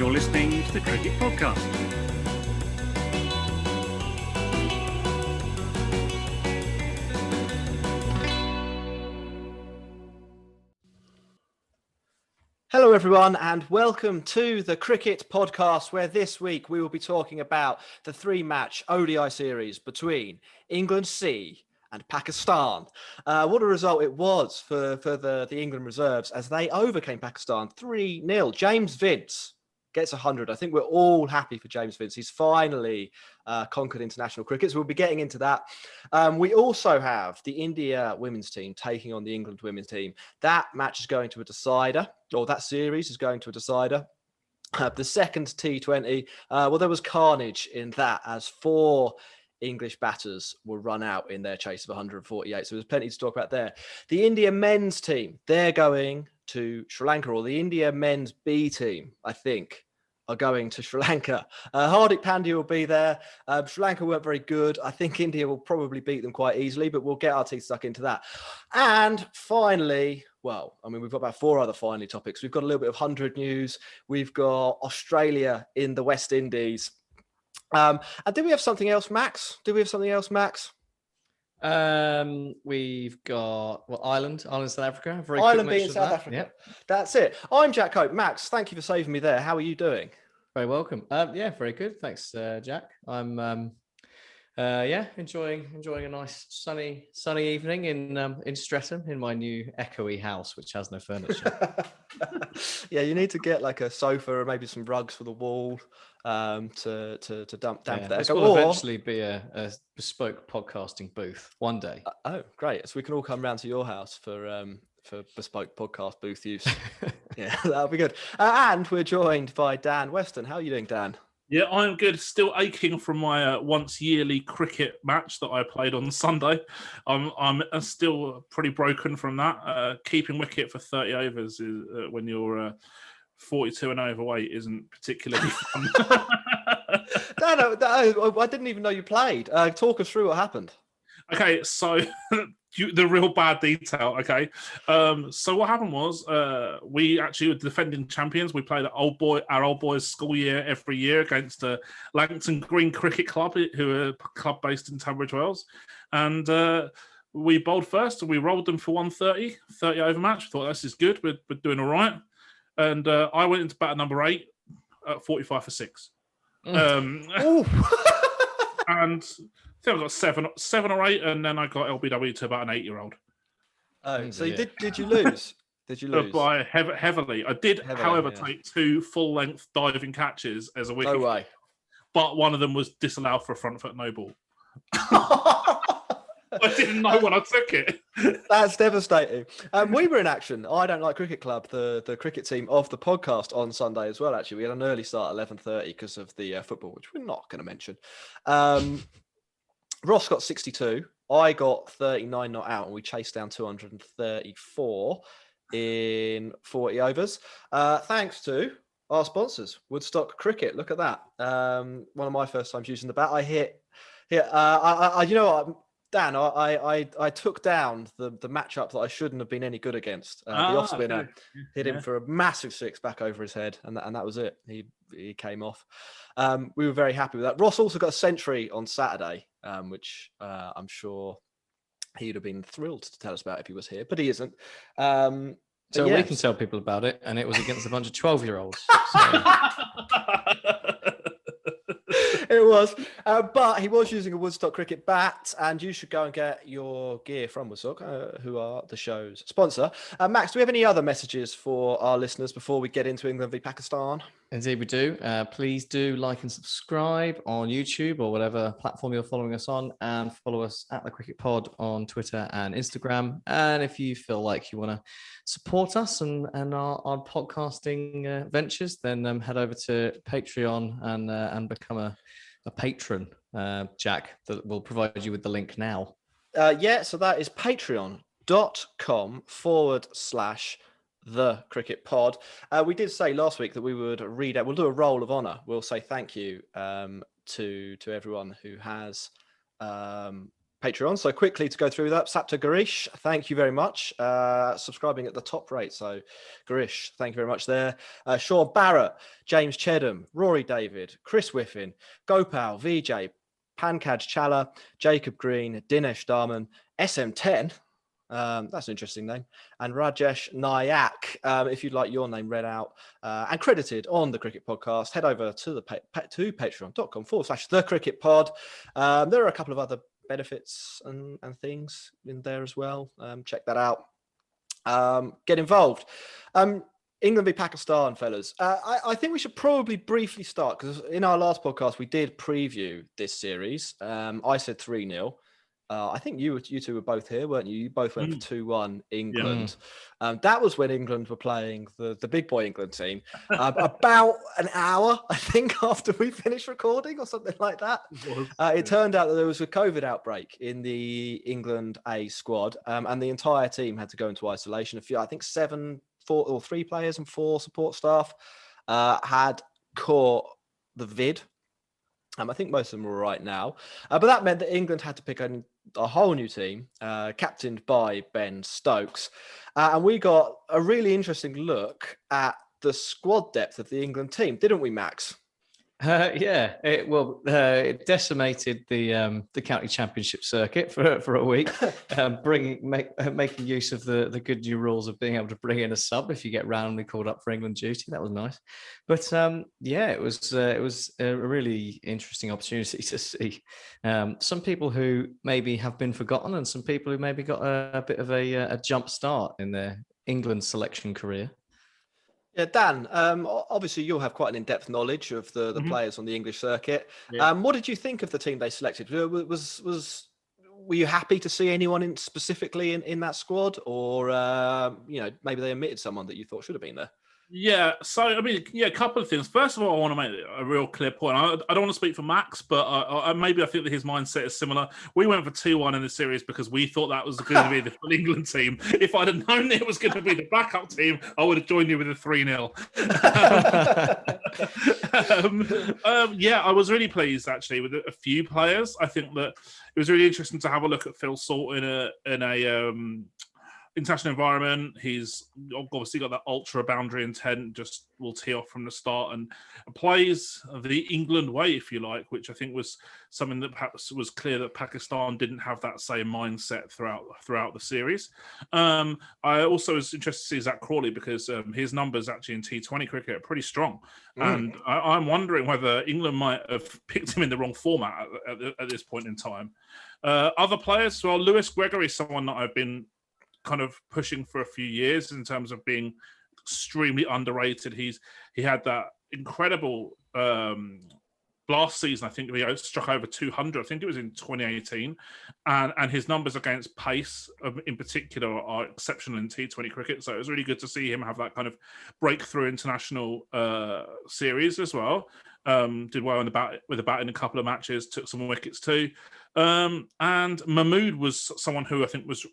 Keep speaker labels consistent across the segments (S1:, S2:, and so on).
S1: You're listening to the Cricket Podcast.
S2: Hello everyone and welcome to the Cricket Podcast, where this week we will be talking about the three-match ODI series between England C and Pakistan. What a result it was for the England reserves as they overcame Pakistan 3-0. James Vince gets 100. I think we're all happy for James Vince. He's finally conquered international cricket, so we'll be getting into that. We also have the India women's team taking on the England women's team. That match is going to a decider, or that series is going to a decider. The second T20, well, there was carnage in that as 4 English batters were run out in their chase of 148. So there's plenty to talk about there. The India men's team, they're going to Sri Lanka, or the India men's B team, I think, are going to Sri Lanka. Hardik Pandya will be there. Sri Lanka weren't very good. I think India will probably beat them quite easily, but we'll get our teeth stuck into that. And finally, well, I mean, we've got about 4 other finally topics. We've got a little bit of 100 news. We've got Australia in the West Indies. And do we have something else, Max?
S3: We've got Ireland, South Africa.
S2: Ireland beating South Africa. Yep. That's it. I'm Jack Cope. Max, thank you for saving me there. How are you doing?
S3: Very welcome. Yeah, very good. Thanks, Jack. I'm enjoying a nice sunny evening in Streatham in my new echoey house, which has no furniture.
S2: Yeah, you need to get like a sofa or maybe some rugs for the wall to damp there.
S3: This will eventually be a bespoke podcasting booth one day.
S2: Oh, great! So we can all come round to your house for bespoke podcast booth use. Yeah, that'll be good. And we're joined by Dan Weston. How are you doing, Dan?
S1: Yeah, I'm good. Still aching from my once yearly cricket match that I played on Sunday. I'm still pretty broken from that. Keeping wicket for 30 overs is, when you're 42 and overweight isn't particularly fun.
S2: Dan, I didn't even know you played. Talk us through what happened.
S1: Okay, so the real bad detail, okay? So what happened was we actually were defending champions. We played our old boys school year every year against the Langton Green Cricket Club, who are a club based in Tunbridge Wells. And we bowled first and we rolled them for 130, 30 over match. We thought, this is good. We're doing all right. And I went into bat number 8 at 45 for 6. And I think I got seven or 8, and then I got LBW to about an 8-year-old.
S2: Oh, so did you lose? Did you lose?
S1: By heavily. I did, however, take 2 full-length diving catches as a wicket.
S2: No way.
S1: But one of them was disallowed for a front foot no ball. I didn't know when I took it.
S2: That's devastating. We were in action. I Don't Like Cricket Club, the cricket team of the podcast, on Sunday as well, actually. We had an early start at 11:30 because of the football, which we're not going to mention. Ross got 62. I got 39 not out, and we chased down 234 in 40 overs. Thanks to our sponsors, Woodstock Cricket. Look at that. One of my first times using the bat. I hit. You know what, Dan? I took down the matchup that I shouldn't have been any good against. The off spinner hit him for a massive 6 back over his head, and that was it. He came off. We were very happy with that. Ross also got a century on Saturday, which I'm sure he'd have been thrilled to tell us about if he was here, but he isn't.
S3: So we can tell people about it, and it was against a bunch of 12-year-olds. So.
S2: It was, but he was using a Woodstock cricket bat, and you should go and get your gear from Woodstock, who are the show's sponsor. Max, do we have any other messages for our listeners before we get into England v Pakistan?
S3: Indeed we do. Please do like and subscribe on YouTube or whatever platform you're following us on, and follow us at The Cricket Pod on Twitter and Instagram. And if you feel like you want to support us and our podcasting ventures, then head over to Patreon and become a patron, Jack, that will provide you with the link now.
S2: So that is patreon.com/The Cricket Pod. We did say last week that we would read out, we'll do a roll of honour. We'll say thank you to everyone who has Patreon. So quickly to go through that, Sapta Garish, thank you very much. Subscribing at the top rate. So Garish, thank you very much there. Sean Barrett, James Chedham, Rory David, Chris Whiffin, Gopal, VJ, Pankaj Challa, Jacob Green, Dinesh Darman, SM10. That's an interesting name. And Rajesh Nayak, if you'd like your name read out and credited on the Cricket Podcast, head over to to patreon.com/the Cricket Pod. There are a couple of other benefits and things in there as well. Check that out. Get involved. England v Pakistan, fellas. I think we should probably briefly start because in our last podcast we did preview this series. I said 3-0. I think you two were both here, weren't you? You both went for 2-1 England. Yeah. That was when England were playing the big boy England team. About an hour, I think, after we finished recording or something like that. It turned out that there was a COVID outbreak in the England A squad, and the entire team had to go into isolation. I think 3 players and 4 support staff had caught the vid. I think most of them are right now. But that meant that England had to pick a whole new team, captained by Ben Stokes. And we got a really interesting look at the squad depth of the England team, didn't we, Max?
S3: Yeah, it decimated the county championship circuit for a week, making use of the good new rules of being able to bring in a sub if you get randomly called up for England duty. That was nice, but yeah, it was a really interesting opportunity to see some people who maybe have been forgotten and some people who maybe got a bit of a jump start in their England selection career.
S2: Yeah, Dan, obviously you'll have quite an in-depth knowledge of the players on the English circuit. Yeah. What did you think of the team they selected? Were you happy to see anyone specifically in that squad, or maybe they omitted someone that you thought should have been there?
S1: Yeah, so I mean, a couple of things. First of all, I want to make a real clear point. I don't want to speak for Max, but maybe I think that his mindset is similar. We went for 2-1 in the series because we thought that was going to be the full England team. If I'd have known it was going to be the backup team, I would have joined you with a 3-0. Yeah, I was really pleased actually with a few players. I think that it was really interesting to have a look at Phil Salt in a international environment. He's obviously got that ultra boundary intent, just will tee off from the start and plays the England way, if you like, which I think was something that perhaps was clear that Pakistan didn't have that same mindset throughout the series. I also was interested to see Zach Crawley because his numbers actually in T20 cricket are pretty strong. And I'm wondering whether England might have picked him in the wrong format at this point in time. Other players, well, Lewis Gregory is someone that I've been kind of pushing for a few years in terms of being extremely underrated. He had that incredible last season. I think he struck over 200. I think it was in 2018, and his numbers against pace in particular are exceptional in T20 cricket. So it was really good to see him have that kind of breakthrough international series as well. Did well with the bat in a couple of matches, took some wickets too. And Mahmood was someone who I think was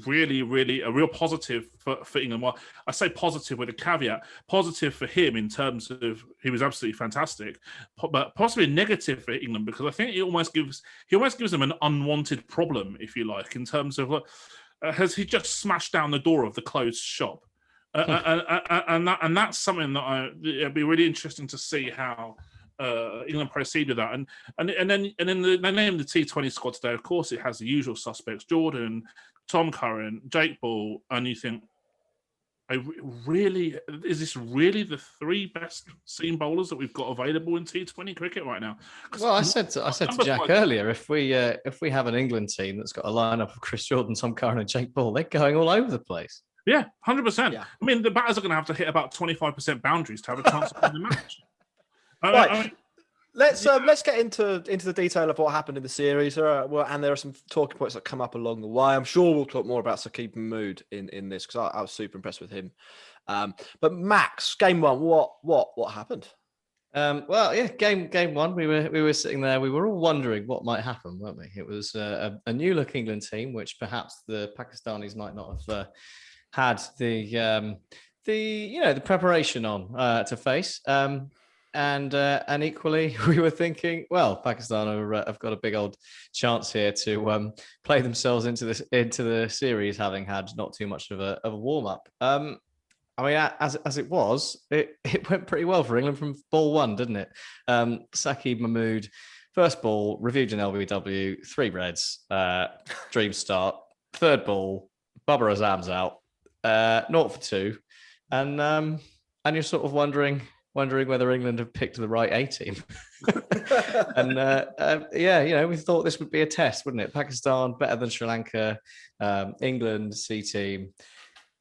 S1: really, really a real positive for England. Well, I say positive with a caveat. Positive for him in terms of he was absolutely fantastic, but possibly negative for England because I think he almost gives them an unwanted problem, if you like, in terms of has he just smashed down the door of the closed shop? And that's something that it'd be really interesting to see how England proceed with that, and then they named the T20 squad today. Of course, it has the usual suspects: Jordan, Tom Curran, Jake Ball, and you think, is this really the 3 best seam bowlers that we've got available in T20 cricket right now?
S3: Well, I said to Jack earlier, if we have an England team that's got a lineup of Chris Jordan, Tom Curran, and Jake Ball, they're going all over the place.
S1: Yeah, 100%. Yeah. I mean, the batters are going to have to hit about 25% boundaries to have a chance to win the match.
S2: Right. Let's get into the detail of what happened in the series. And there are some talking points that come up along the way. I'm sure we'll talk more about Saqib Mahmood in this because I was super impressed with him. But Max, game 1, what happened?
S3: Well, yeah, game 1, we were sitting there. We were all wondering what might happen, weren't we? It was a new look England team, which perhaps the Pakistanis might not have had the preparation on to face. And equally, we were thinking, well, Pakistan have got a big old chance here to play themselves into the series, having had not too much of a warm up. I mean, as it was, it went pretty well for England from ball one, didn't it? Saqib Mahmood, first ball, reviewed an LBW, 3 reds, dream start. Third ball, Babar Azam's out, 0 for 2, and you're sort of wondering whether England have picked the right A team. And yeah, we thought this would be a test, wouldn't it? Pakistan better than Sri Lanka, England C team.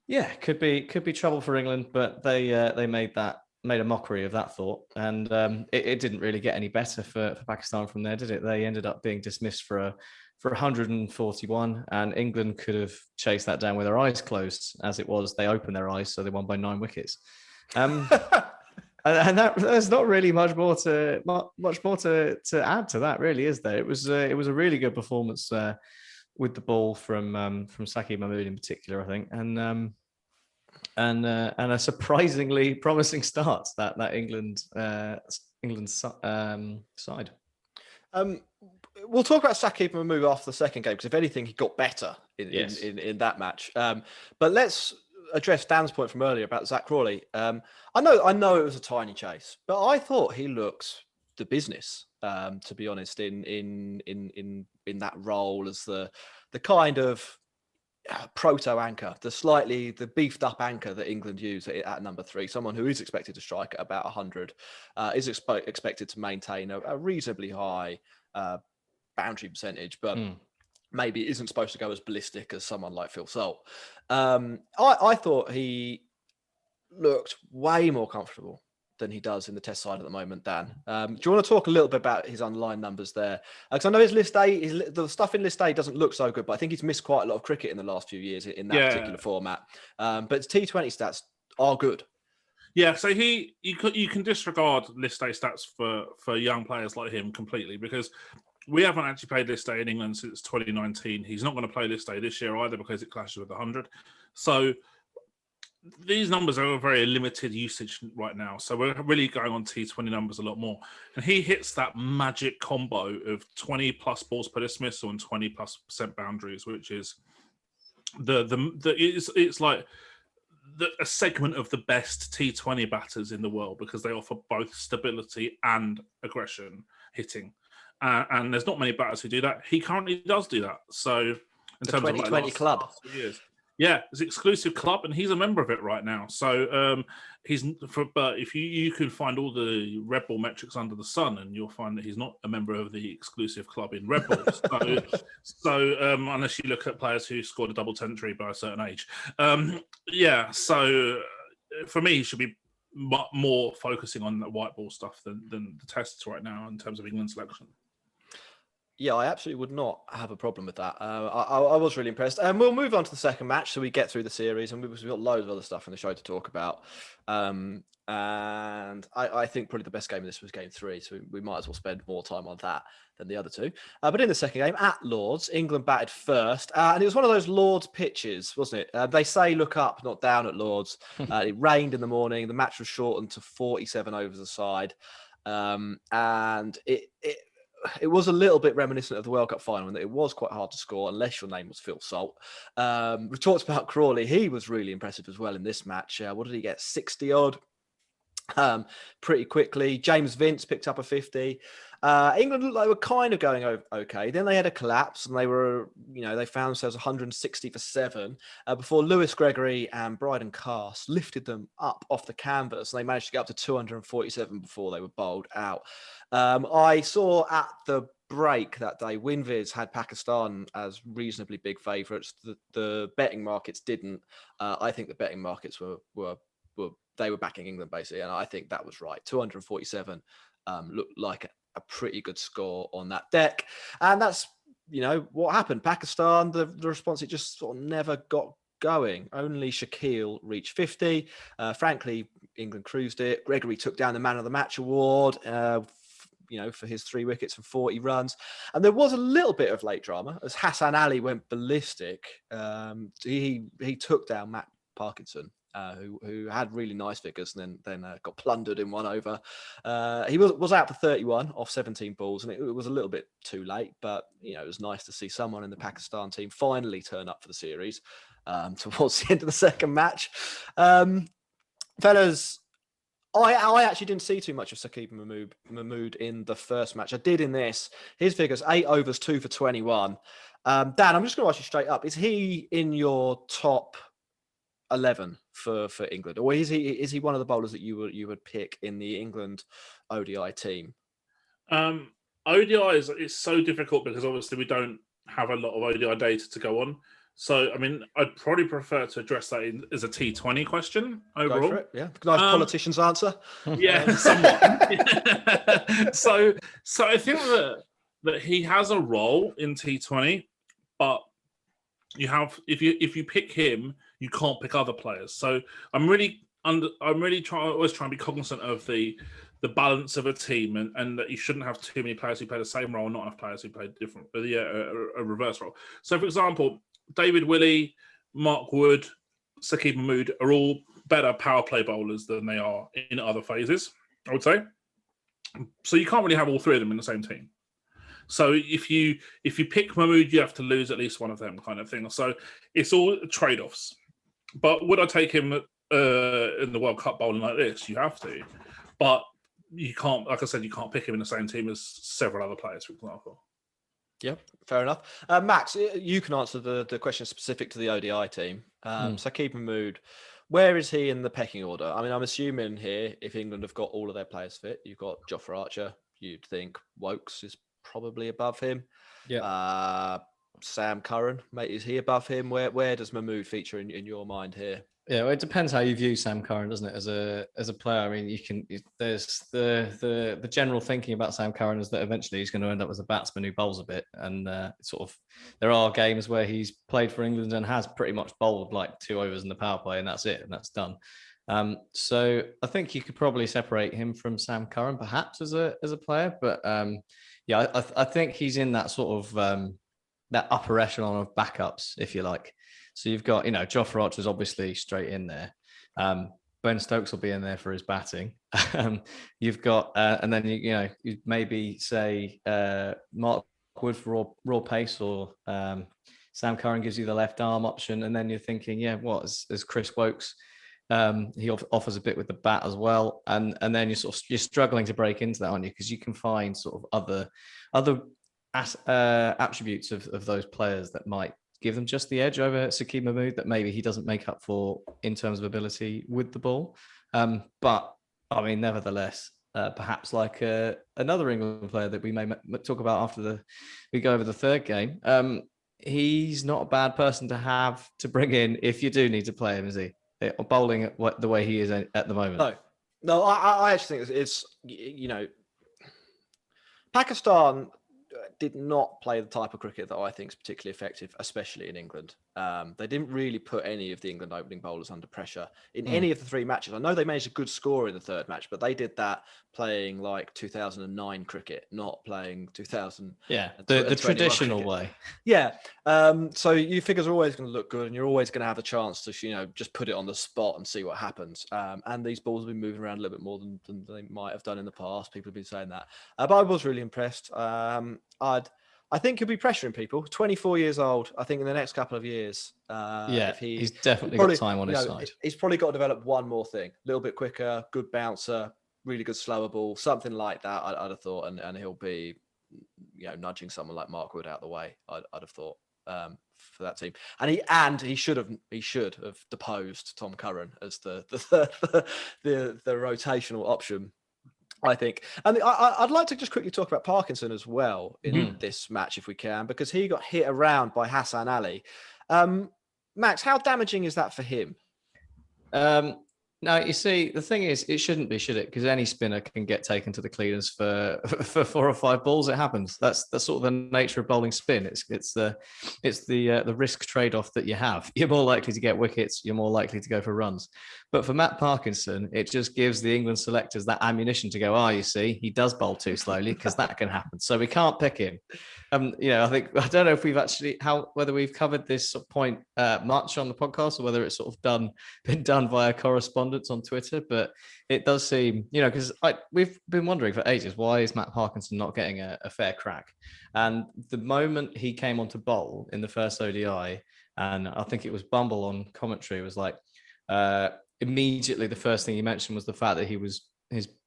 S3: Yeah, could be trouble for England, but they made a mockery of that thought, and it didn't really get any better for Pakistan from there, did it? They ended up being dismissed for 141, and England could have chased that down with their eyes closed. As it was, they opened their eyes, so they won by 9 wickets. And there's not really much more to add to that, really, is there? It was a really good performance with the ball from Saqib Mahmood in particular, I think, and a surprisingly promising start that England's side.
S2: We'll talk about Saqib Mahmood after the second game, because if anything, he got better in that match. But let's address Dan's point from earlier about Zach Crawley. I know it was a tiny chase, but I thought he looked the business. To be honest, in that role as the kind of proto anchor, the beefed up anchor that England use at number 3, someone who is expected to strike at about 100, is expected to maintain a reasonably high boundary percentage, but maybe isn't supposed to go as ballistic as someone like Phil Salt. I thought he looked way more comfortable than he does in the test side at the moment, Dan. Do you want to talk a little bit about his underlying numbers there? Because I know his list A, the stuff in list A doesn't look so good, but I think he's missed quite a lot of cricket in the last few years in that particular format. But his T20 stats are good.
S1: Yeah, so you can disregard list A stats for young players like him completely, because we haven't actually played list A in England since 2019. He's not going to play list A this year either, because it clashes with 100. So these numbers are a very limited usage right now. So we're really going on T20 numbers a lot more. And he hits that magic combo of 20 plus balls per dismissal and 20+% boundaries, which is it's like a segment of the best T20 batters in the world, because they offer both stability and aggression hitting. And there's not many batters who do that. He currently does do that. So in
S2: the
S1: terms
S2: 2020
S1: of
S2: club.
S1: last 2 years. Yeah, it's an exclusive club, and he's a member of it right now. So but if you can find all the red ball metrics under the sun, and you'll find that he's not a member of the exclusive club in red balls. so unless you look at players who scored a double century by a certain age, So for me, he should be more focusing on the white ball stuff than the tests right now in terms of England selection.
S2: Yeah, I absolutely would not have a problem with that. I was really impressed. And we'll move on to the second match so we get through the series, and we've got loads of other stuff in the show to talk about. And I think probably the best game of this was game 3, so we might as well spend more time on that than the other 2. But in the second game at Lords, England batted first, and it was one of those Lords pitches, wasn't it? They say look up, not down at Lords. It rained in the morning. The match was shortened to 47 overs a side, and it was a little bit reminiscent of the World Cup final, and that it was quite hard to score unless your name was Phil Salt. We talked about Crawley. He was really impressive as well in this match. What did he get? 60 odd. Pretty quickly. James Vince picked up a 50. England looked like they were kind of going okay. Then they had a collapse, and they found themselves 160 for 7 before Lewis Gregory and Bryden Cast lifted them up off the canvas, and they managed to get up to 247 before they were bowled out. I saw at the break that day, WinViz had Pakistan as reasonably big favourites. The betting markets didn't. I think the betting markets were backing England basically, and I think that was right. 247 looked like a pretty good score on that deck, and that's what happened. Pakistan, the response, it just sort of never got going. Only Shakil reached 50. Frankly, England cruised it. Gregory took down the Man of the Match award. For his 3 wickets for 40 runs. And there was a little bit of late drama as Hassan Ali went ballistic. He took down Matt Parkinson. who had really nice figures and then got plundered in one over. He was out for 31 off 17 balls, and it was a little bit too late, but it was nice to see someone in the Pakistan team finally turn up for the series towards the end of the second match. Fellas, I actually didn't see too much of Saqib Mahmood in the first match. I did in this. His figures, 8 overs, 2 for 21. Dan, I'm just going to ask you straight up. Is he in your top 11 for England? Or is he one of the bowlers that you would pick in the England ODI team?
S1: ODI is so difficult because obviously we don't have a lot of ODI data to go on. So, I mean, I'd probably prefer to address that as a T20 question overall.
S2: Go for it, yeah. Nice politician's answer.
S1: Yeah, somewhat. So I think that he has a role in T20, but you have if you pick him, you can't pick other players. So I'm really always trying to be cognizant of the balance of a team and that you shouldn't have too many players who play the same role, not enough players who play different, a reverse role. So, for example, David Willey, Mark Wood, Saqib Mahmood are all better power play bowlers than they are in other phases, I would say. So you can't really have all three of them in the same team. So if you pick Mahmood, you have to lose at least one of them, kind of thing. So it's all trade-offs. But would I take him in the World Cup bowling like this? You have to. But you can't, like I said, you can't pick him in the same team as several other players, for example.
S2: Yep, fair enough. Max, you can answer the question specific to the ODI team. Saqib Mahmood, where is he in the pecking order? I mean, I'm assuming here, if England have got all of their players fit, you've got Jofra Archer, you'd think Wokes is probably above him. Yeah. Sam Curran, mate, is he above him? Where does Mahmood feature in your mind here?
S3: Yeah, well, it depends how you view Sam Curran, doesn't it? As a player, I mean, there's the general thinking about Sam Curran is that eventually he's going to end up as a batsman who bowls a bit, and there are games where he's played for England and has pretty much bowled like 2 overs in the power play, and that's it, and that's done. So I think you could probably separate him from Sam Curran, perhaps as a player, but I think he's in that sort of that upper echelon of backups, if you like. So you've got, Jofra Archer's obviously straight in there. Ben Stokes will be in there for his batting. You've got, and then you maybe say Mark Wood for raw pace, or Sam Curran gives you the left arm option, and then you're thinking, as Chris Wokes, he offers a bit with the bat as well, and then you're struggling to break into that, aren't you? Because you can find sort of other attributes of those players that might give them just the edge over Saqib Mahmood that maybe he doesn't make up for in terms of ability with the ball. But I mean, nevertheless, perhaps like another England player that we may talk about after we go over the third game. He's not a bad person to have to bring in if you do need to play him, is he? Bowling the way he is at the moment.
S2: No, I actually think it's Pakistan did not play the type of cricket that I think is particularly effective, especially in England. They didn't really put any of the England opening bowlers under pressure in any of the 3 matches. I know they managed a good score in the third match, but they did that playing like 2009 cricket, not playing 2000.
S3: Yeah, the traditional way.
S2: Yeah. So your figures are always going to look good, and you're always going to have a chance to, just put it on the spot and see what happens. And these balls have been moving around a little bit more than they might have done in the past. People have been saying that. But I was really impressed. I think he'll be pressuring people. 24 years old. I think in the next couple of years,
S3: he's definitely got time on his side.
S2: He's probably got to develop one more thing: a little bit quicker, good bouncer, really good slower ball, something like that. I'd have thought, and he'll be, nudging someone like Mark Wood out the way. I'd have thought for that team, and he should have deposed Tom Curran as the rotational option, I think. And I'd like to just quickly talk about Parkinson as well in this match, if we can, because he got hit around by Hassan Ali. Max, how damaging is that for him?
S3: No, you see, the thing is, it shouldn't be, should it? Because any spinner can get taken to the cleaners for for 4 or 5 balls. It happens. That's sort of the nature of bowling spin. It's the risk trade off that you have. You're more likely to get wickets. You're more likely to go for runs. But for Matt Parkinson, it just gives the England selectors that ammunition to go. Oh, you see, he does bowl too slowly because that can happen. So we can't pick him. I don't know if we've actually whether we've covered this point much on the podcast or whether it's sort of been done via correspondence on Twitter, but it does seem, because we've been wondering for ages, why is Matt Parkinson not getting a fair crack? And the moment he came onto bowl in the first ODI, and I think it was Bumble on commentary, was like immediately the first thing he mentioned was the fact that his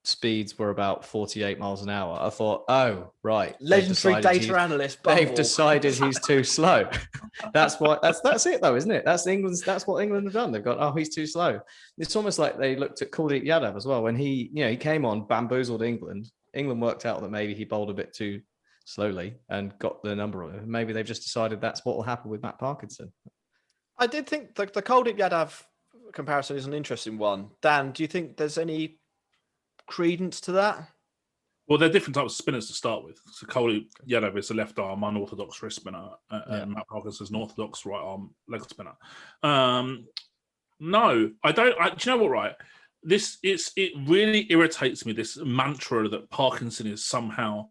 S3: speeds were about 48 miles an hour. I thought, oh, right.
S2: Legendary data analyst. Bumble.
S3: They've decided he's too slow. That's it though, isn't it? That's what England have done. They've gone, oh, he's too slow. It's almost like they looked at Kuldeep Yadav as well. When he came on, bamboozled England. England worked out that maybe he bowled a bit too slowly and got the number on him. Maybe they've just decided that's what will happen with Matt Parkinson.
S2: I did think the Kuldeep Yadav comparison is an interesting one. Dan, do you think there's any credence to that?
S1: Well, they're different types of spinners to start with. So Crawley Yadav is a left arm unorthodox wrist spinner, and Matt Parkinson is an orthodox right arm leg spinner. No, I don't. Do you know what? Right, it really irritates me, this mantra that Parkinson is somehow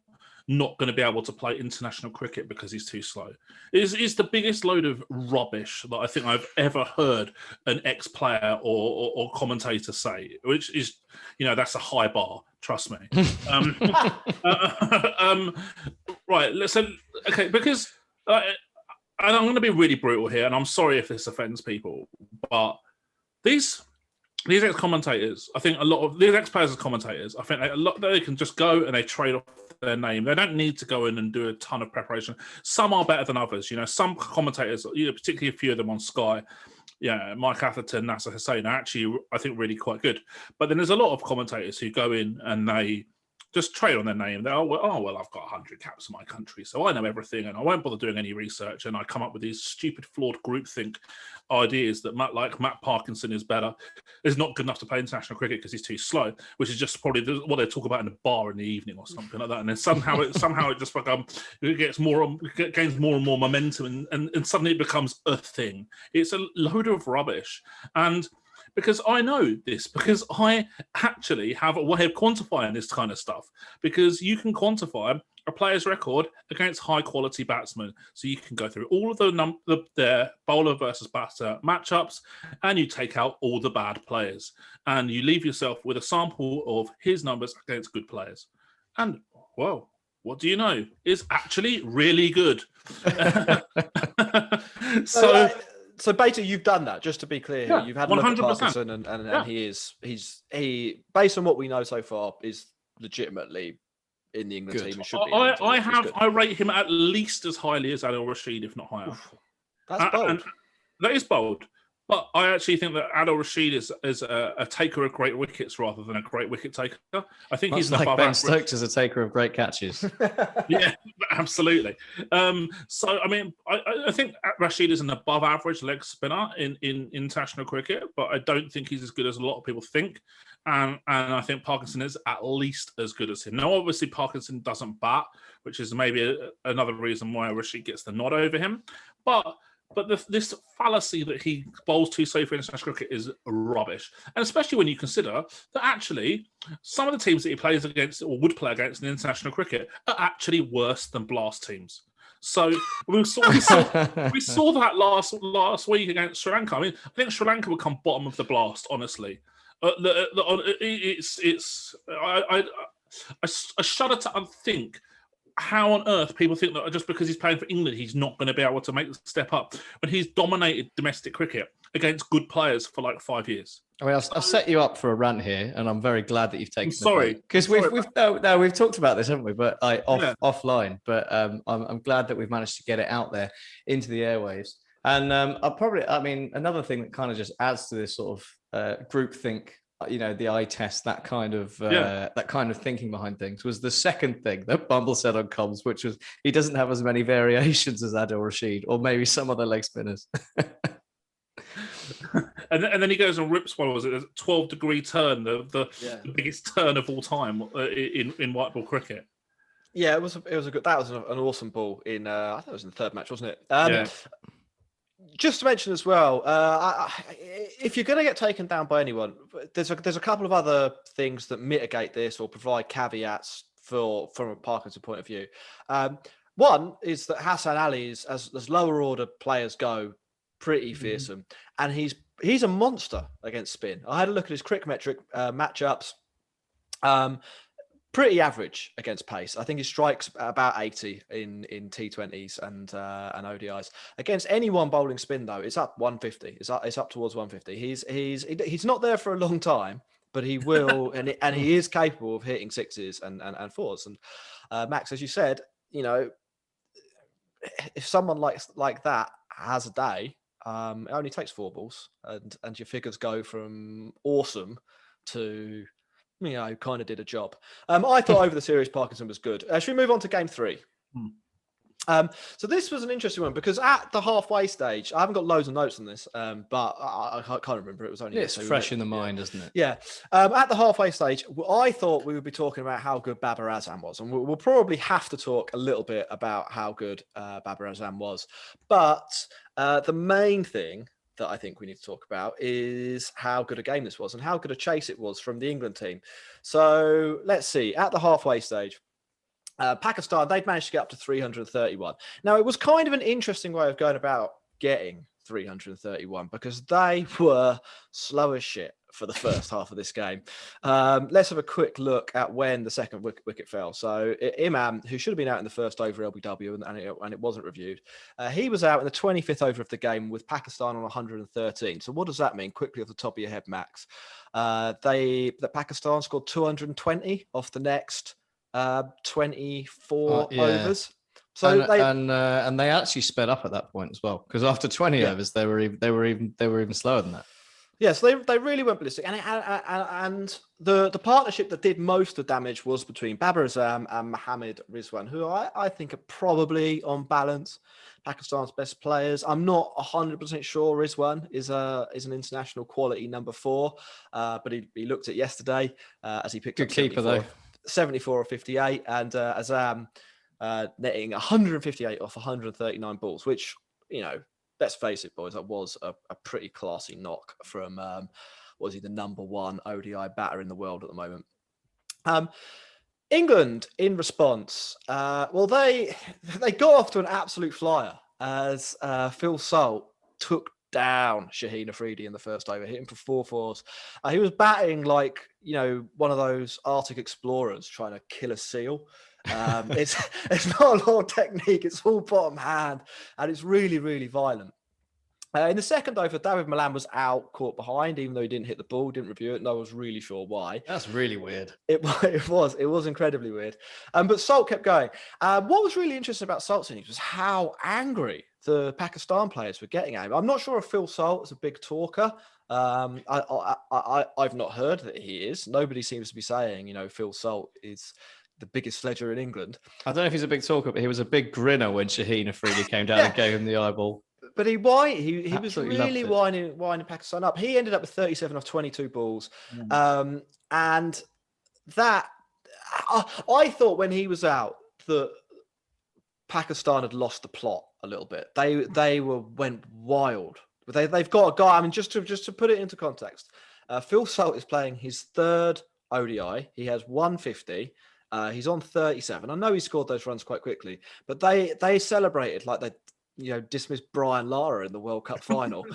S1: not going to be able to play international cricket because he's too slow. It's the biggest load of rubbish that I think I've ever heard an ex-player or commentator say, which is, that's a high bar, trust me. Right, listen, okay, because, and I'm going to be really brutal here, and I'm sorry if this offends people, but these ex-commentators, I think a lot of these ex-players as commentators, I think they can just go and they trade off their name. They don't need to go in and do a ton of preparation. Some are better than others. Some commentators, particularly a few of them on Sky, Mike Atherton, Nasser Hussain, are actually, I think, really quite good. But then there's a lot of commentators who go in and they just trade on their name. They're, well, I've got 100 caps in my country, so I know everything, and I won't bother doing any research. And I come up with these stupid, flawed groupthink ideas that Matt Parkinson is not good enough to play international cricket because he's too slow, which is just probably what they talk about in a bar in the evening or something like that. And then somehow it just gains more and more momentum, and suddenly it becomes a thing. It's a load of rubbish. And because I know this, because I actually have a way of quantifying this kind of stuff, because you can quantify a player's record against high quality batsmen. So you can go through all of the bowler versus batter matchups, and you take out all the bad players, and you leave yourself with a sample of his numbers against good players. And, well, what do you know? It's actually really good.
S2: So basically, you've done that. Just to be clear, here. You've had a look at
S1: 100%.
S2: Parkinson, and he, based on what we know so far, is legitimately in the England team. And should be.
S1: I rate him at least as highly as Adil Rashid, if not higher.
S2: That's bold.
S1: And that is bold. But I actually think that Adil Rashid is a taker of great wickets rather than a great wicket taker. I think he's
S3: like
S1: above
S3: Ben
S1: average.
S3: Stokes is a taker of great catches.
S1: Yeah, absolutely. So, I mean, I think Rashid is an above average leg spinner in international cricket, but I don't think he's as good as a lot of people think. And I think Parkinson is at least as good as him. Now, obviously, Parkinson doesn't bat, which is maybe another reason why Rashid gets the nod over him. But this fallacy that he bowls too slow for international cricket is rubbish. And especially when you consider that actually some of the teams that he plays against or would play against in international cricket are actually worse than Blast teams. So we saw that last week against Sri Lanka. I mean, I think Sri Lanka would come bottom of the Blast, honestly. I shudder to think how on earth people think that just because he's playing for England, he's not going to be able to make the step up when he's dominated domestic cricket against good players for like 5 years.
S3: I mean, I've set you up for a rant here, and I'm very glad that you've taken.
S1: Sorry,
S3: because we've talked about this, haven't we? But offline. But I'm glad that we've managed to get it out there into the airwaves. And another thing that kind of just adds to this sort of groupthink, the eye test, that kind of thinking behind things, was the second thing that Bumble said on comms, which was he doesn't have as many variations as Adil Rashid or maybe some other leg spinners.
S1: and then he goes and rips, what was it, a 12-degree turn, the biggest turn of all time in white ball cricket.
S2: Yeah, it was a good. That was an awesome ball in. I think it was in the third match, wasn't it? Just to mention as well, if you're going to get taken down by anyone, there's a couple of other things that mitigate this or provide caveats from a Parkinson point of view. One is that Hassan Ali is, as lower order players go, pretty fearsome, and he's a monster against spin. I had a look at his Crickmetric matchups. Pretty average against pace. I think he strikes about 80 in T20s and ODIs. Against anyone bowling spin though, it's up 150. It's up towards 150. He's not there for a long time, but he will, and he is capable of hitting sixes and fours. And Max, as you said, if someone like that has a day, it only takes 4 balls, and your figures go from awesome to kind of did a job. I thought over the series, Parkinson was good. Should we move on to game 3? So this was an interesting one because at the halfway stage, I haven't got loads of notes on this, but I can't remember. It was only
S3: it's fresh in the mind, isn't it?
S2: Yeah. At the halfway stage, I thought we would be talking about how good Babar Azam was, and we'll probably have to talk a little bit about how good Babar Azam was. But the main thing that I think we need to talk about is how good a game this was and how good a chase it was from the England team. So let's see. At the halfway stage, Pakistan, they'd managed to get up to 331. Now, it was kind of an interesting way of going about getting 331 because they were slow as shit for the first half of this game. Let's have a quick look at when the second wicket fell. So Imam, who should have been out in the first over LBW and it wasn't reviewed, he was out in the 25th over of the game with Pakistan on 113. So what does that mean? Quickly off the top of your head, Max. The Pakistan scored 220 off the next 24 overs. So
S3: and they actually sped up at that point as well because after 20 overs they were even slower than that.
S2: Yeah, so they really went ballistic, and the partnership that did most of the damage was between Babar Azam and Mohammad Rizwan, who I think are probably on balance Pakistan's best players. I'm not 100% sure Rizwan is an international quality number 4, but he looked at yesterday as he picked
S3: good
S2: up
S3: keeper though,
S2: 74 or 58, and Azam netting 158 off 139 balls, which let's face it, boys, that was a pretty classy knock from, was he the number 1 ODI batter in the world at the moment? England, in response, they got off to an absolute flyer as Phil Salt took down Shaheen Afridi in the first over, hit him for 4 fours. He was batting like, one of those Arctic explorers trying to kill a seal. It's not a lot of technique. It's all bottom hand, and it's really, really violent. In the second over, David Malan was out, caught behind, even though he didn't hit the ball, didn't review it. No one was really sure why.
S3: That's really weird.
S2: It was incredibly weird. But Salt kept going. What was really interesting about Salt's innings was how angry the Pakistan players were getting at him. I'm not sure if Phil Salt is a big talker. I've not heard that he is. Nobody seems to be saying, Phil Salt is the biggest sledger in England.
S3: I don't know if he's a big talker, but he was a big grinner when Shaheen Afridi came down and gave him the eyeball.
S2: But he was really winding Pakistan up. He ended up with 37 off 22 balls. And that, I thought when he was out that Pakistan had lost the plot a little bit. They went wild. They've got a guy, I mean, just to put it into context, Phil Salt is playing his 3rd ODI. He has 150. He's on 37. I know he scored those runs quite quickly, but they celebrated like they dismissed Brian Lara in the World Cup final.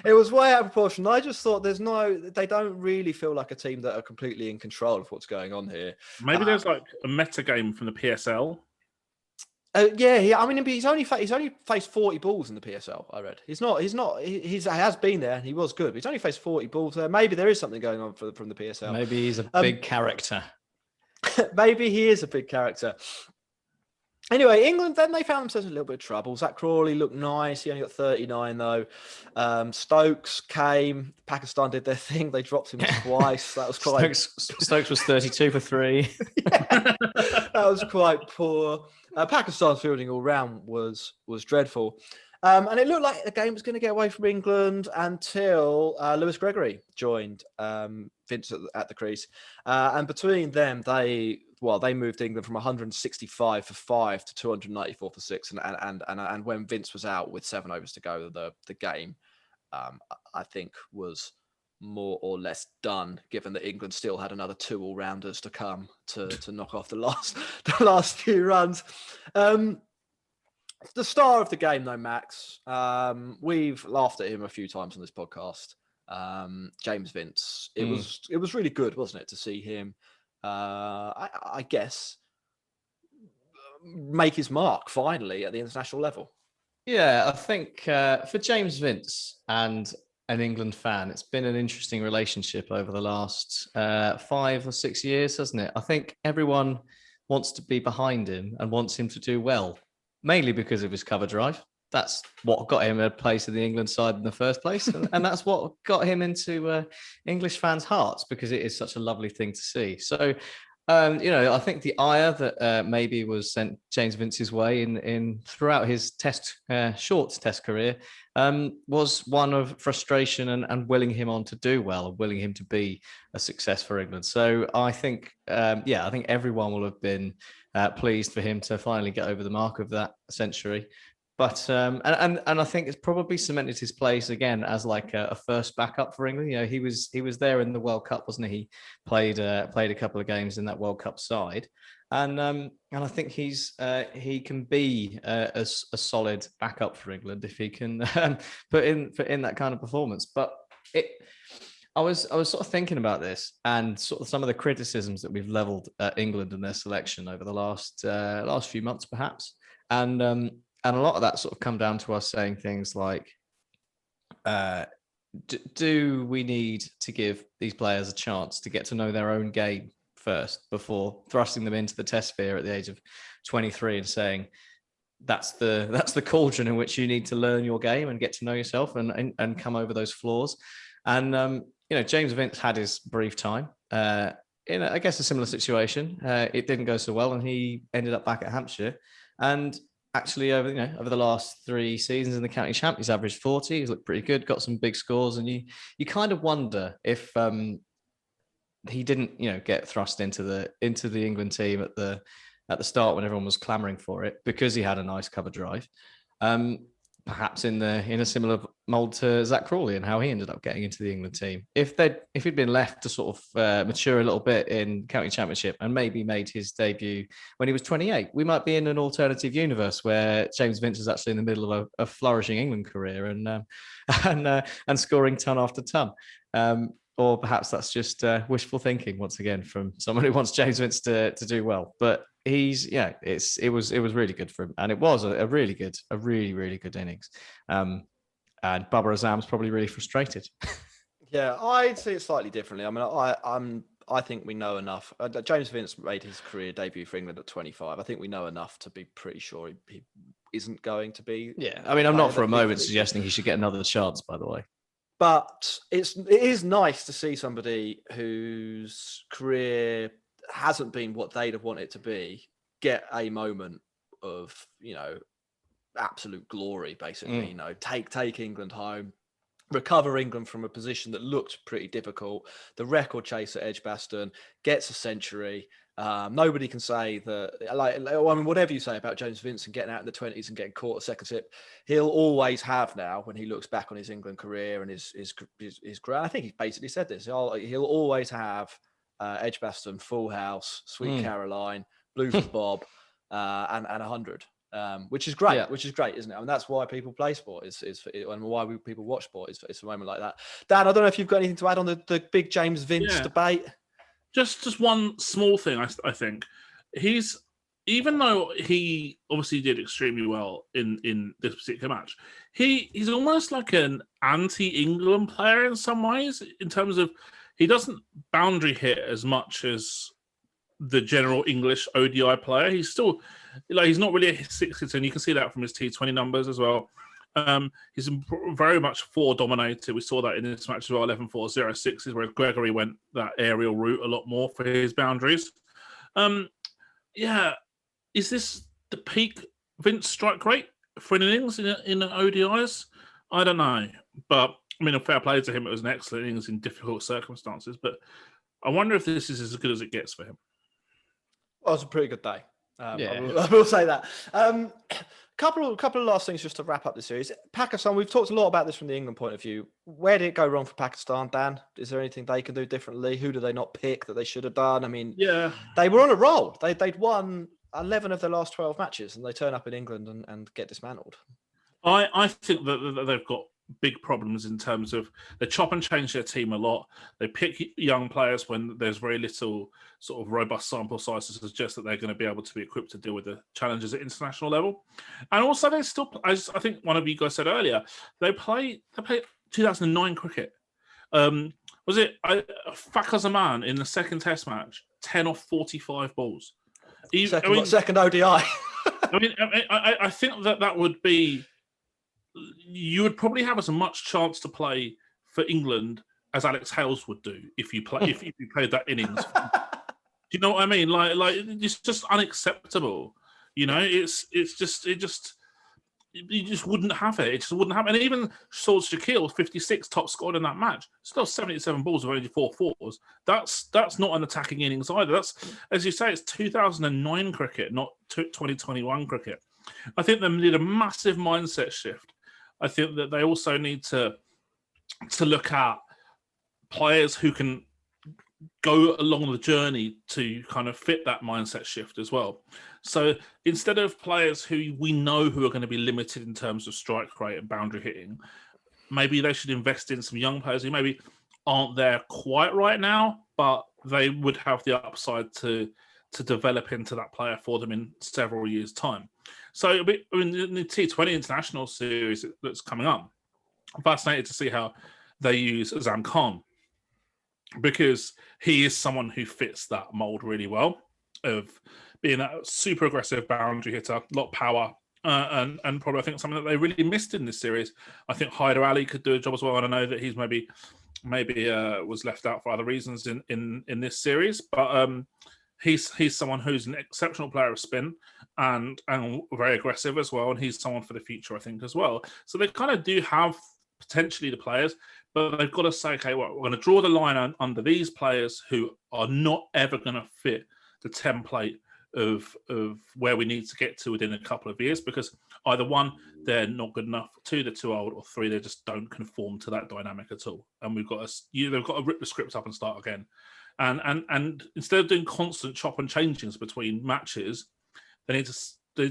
S2: It was way out of proportion. I just thought they don't really feel like a team that are completely in control of what's going on here.
S1: Maybe there's like a meta game from the PSL.
S2: He's only faced 40 balls in the PSL. I read he has been there and he was good, but he's only faced 40 balls there. Maybe there is something going on from the PSL.
S3: Maybe he's a big character.
S2: Maybe he is a big character. Anyway, England, then they found themselves in a little bit of trouble. Zach Crawley looked nice. He only got 39, though. Stokes came. Pakistan did their thing. They dropped him twice. That was quite...
S3: Stokes was 32 for 3.
S2: That was quite poor. Pakistan's fielding all round was dreadful. And it looked like the game was going to get away from England until Lewis Gregory joined Vince at the crease. And between them, they moved England from 165 for 5 to 294 for 6. And when Vince was out with 7 overs to go, the game, I think, was more or less done, given that England still had another 2 all-rounders to come to knock off the last few runs. The star of the game, though, Max, we've laughed at him a few times on this podcast. James Vince. It was really good, wasn't it, to see him, I guess, make his mark finally at the international level.
S3: Yeah, I think for James Vince and an England fan, it's been an interesting relationship over the last 5 or 6 years, hasn't it? I think everyone wants to be behind him and wants him to do well, mainly because of his cover drive. That's what got him a place in the England side in the first place. And that's what got him into English fans' hearts, because it is such a lovely thing to see. So, I think the ire that maybe was sent James Vince's way in throughout his short test career was one of frustration and willing him on to do well, and willing him to be a success for England. So I think, I think everyone will have been pleased for him to finally get over the mark of that century. But and I think it's probably cemented his place again as like a first backup for England. You know, he was there in the World Cup, wasn't he? He played a couple of games in that World Cup side, and I think he can be a solid backup for England if he can put in that kind of performance. But I was sort of thinking about this and sort of some of the criticisms that we've levelled at England and their selection over the last few months, perhaps, and a lot of that sort of come down to us saying things like, do we need to give these players a chance to get to know their own game first before thrusting them into the test sphere at the age of 23 and saying, that's the cauldron in which you need to learn your game and get to know yourself and come over those flaws. And, James Vince had his brief time in, I guess, a similar situation. It didn't go so well, and he ended up back at Hampshire. And actually, over the last 3 seasons in the county champ, he's averaged 40. He's looked pretty good, got some big scores, and you kind of wonder if he didn't, get thrust into the England team at the start when everyone was clamoring for it, because he had a nice cover drive. Perhaps in a similar mold to Zach Crawley and how he ended up getting into the England team. If he'd been left to sort of mature a little bit in county championship and maybe made his debut when he was 28, we might be in an alternative universe where James Vince is actually in the middle of a flourishing England career and scoring ton after ton. Or perhaps that's just wishful thinking once again from someone who wants James Vince to do well. But it was really good for him, and it was a really good innings. And Babar Azam's probably really frustrated.
S2: Yeah, I'd see it slightly differently. I mean, I think we know enough. James Vince made his career debut for England at 25. I think we know enough to be pretty sure he isn't going to be.
S3: Yeah, I mean, I'm not for a moment suggesting he should get another chance, by the way.
S2: But it is nice to see somebody whose career hasn't been what they'd have wanted it to be get a moment of, absolute glory, basically. Take England home, recover England from a position that looked pretty difficult. The record chase at Edgbaston, gets a century. Nobody can say that, whatever you say about James Vincent getting out in the 20s and getting caught a second tip, he'll always have now, when he looks back on his England career and his career, I think he basically said this, he'll always have Edgbaston, Full House, Sweet Caroline, Blue for Bob, and 100. Which is great, isn't it? I mean, that's why people play sport, and why people watch sport is a moment like that. Dan, I don't know if you've got anything to add on the big James Vince debate.
S1: Just one small thing, I think. Even though he obviously did extremely well in this particular match, he's almost like an anti-England player in some ways, in terms of he doesn't boundary hit as much as the general English ODI player. He's still, he's not really a 6 and you can see that from his T20 numbers as well. He's very much 4 dominated. We saw that in this match as well, 11-4, 0-6s, where Gregory went that aerial route a lot more for his boundaries. Is this the peak Vince strike rate for an innings in ODIs, I don't know. But I mean, a fair play to him. It was an excellent innings in difficult circumstances. But I wonder if this is as good as it gets for him.
S2: Well, it was a pretty good day.
S3: Yeah.
S2: I will say that. Couple of last things just to wrap up the series. Pakistan, we've talked a lot about this from the England point of view. Where did it go wrong for Pakistan, Dan? Is there anything they can do differently? Who do they not pick that they should have done? I mean,
S1: Yeah,
S2: they were on a roll. They'd won 11 of their last 12 matches, and they turn up in England and get dismantled.
S1: I think that they've got big problems in terms of they chop and change their team a lot. They pick young players when there's very little sort of robust sample size to suggest that they're going to be able to be equipped to deal with the challenges at international level. And also they still, as I think one of you guys said earlier, they play 2009 cricket. Was it Fakhar Zaman in the second test match, 10 off 45 balls?
S2: Second ODI.
S1: I think that would be, you would probably have as much chance to play for England as Alex Hales would do if you played that innings. Do you know what I mean? Like it's just unacceptable. You know, you just wouldn't have it. It just wouldn't happen. And even Saud Shakil, 56, top scored in that match, still 77 balls with only 4 fours. That's not an attacking innings either. That's, as you say, it's 2009 cricket, not 2021 cricket. I think they need a massive mindset shift. I think that they also need to look at players who can go along the journey to kind of fit that mindset shift as well. So instead of players who we know who are going to be limited in terms of strike rate and boundary hitting, maybe they should invest in some young players who maybe aren't there quite right now, but they would have the upside to develop into that player for them in several years' time. So in the T20 International Series that's coming up, I'm fascinated to see how they use Azam Khan, because he is someone who fits that mold really well of being a super aggressive boundary hitter, a lot of power, and probably I think something that they really missed in this series. I think Hyder Ali could do a job as well, and I know that he's maybe was left out for other reasons in this series, but he's someone who's an exceptional player of spin and very aggressive as well, and he's someone for the future, I think, as well. So they kind of do have potentially the players, but they've got to say, okay, well, we're going to draw the line under these players who are not ever going to fit the template of where we need to get to within a couple of years, because either one, they're not good enough, two, they're too old, or three, they just don't conform to that dynamic at all. And they've got to rip the script up and start again. And instead of doing constant chop and changings between matches, they need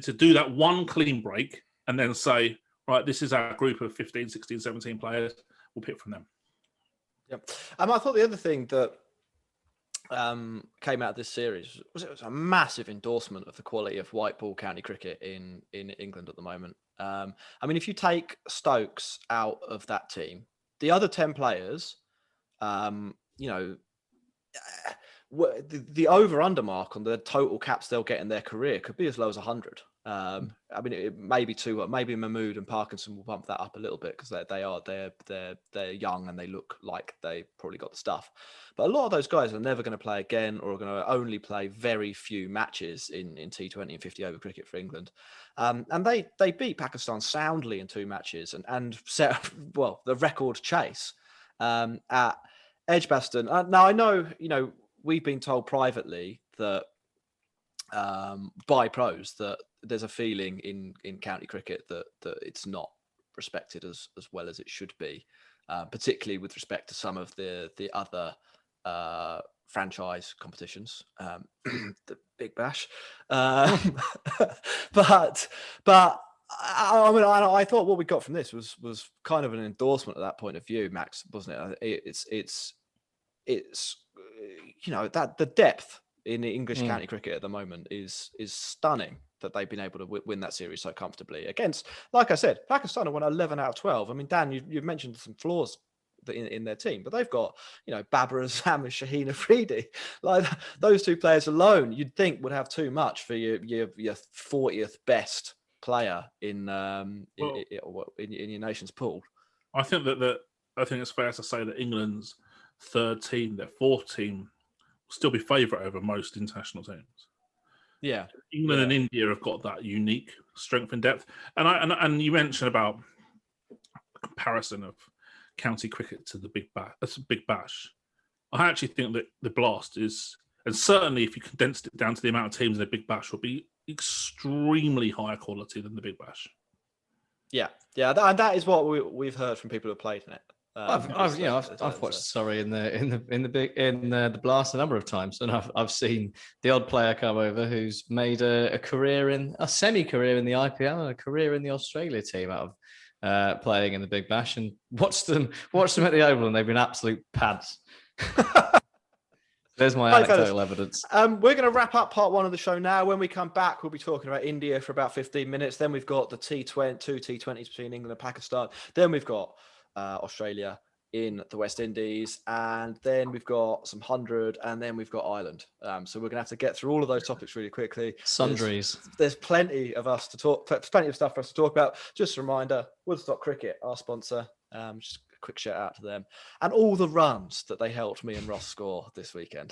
S1: to do that one clean break and then say, right, this is our group of 15, 16, 17 players. We'll pick from them.
S2: Yep. I thought the other thing that came out of this series was it was a massive endorsement of the quality of white ball county cricket in England at the moment. I mean, if you take Stokes out of that team, the other 10 players, the over-under mark on the total caps they'll get in their career could be as low as 100. I mean, it may be maybe Mahmood and Parkinson will bump that up a little bit because they're young and they look like they probably got the stuff. But a lot of those guys are never going to play again, or are going to only play very few matches in T20 and 50 over cricket for England. And they beat Pakistan soundly in 2 matches and set the record chase at Edgbaston. Now I know we've been told privately that by pros that there's a feeling in county cricket that it's not respected as well as it should be, particularly with respect to some of the other franchise competitions, the Big Bash. But I mean, I thought what we got from this was kind of an endorsement of that point of view, Max, wasn't it? It's that the depth in the English county cricket at the moment is stunning, that they've been able to win that series so comfortably against, like I said, Pakistan have won 11 out of 12. I mean, Dan, you've mentioned some flaws in their team, but they've got Babar Azam and Shaheen Afridi. Like those 2 players alone, you'd think would have too much for your 40th best player in your nation's pool.
S1: I think I think it's fair to say that England's 3rd team, their 4th team, will still be favourite over most international teams.
S2: Yeah.
S1: England and India have got that unique strength and depth. And you mentioned about the comparison of county cricket to the Big Bash. I actually think that the Blast is, and certainly if you condensed it down to the amount of teams in the Big Bash, will be extremely higher quality than the Big Bash.
S2: Yeah, and that is what we've heard from people who have played in it.
S3: I've watched Surrey in the Blast a number of times, and I've seen the odd player come over who's made a semi-career in the IPL and a career in the Australia team out of playing in the Big Bash, and watch them at the Oval, and they've been absolute pads. There's my anecdotal evidence.
S2: We're going to wrap up part 1 of the show now. When we come back, we'll be talking about India for about 15 minutes. Then we've got the two T20s between England and Pakistan. Then we've got Australia in the West Indies, and then we've got some 100, and then we've got Ireland. So we're going to have to get through all of those topics really quickly.
S3: Sundries.
S2: There's plenty of stuff for us to talk about. Just a reminder, Woodstock Cricket, our sponsor. Just a quick shout out to them and all the runs that they helped me and Ross score this weekend.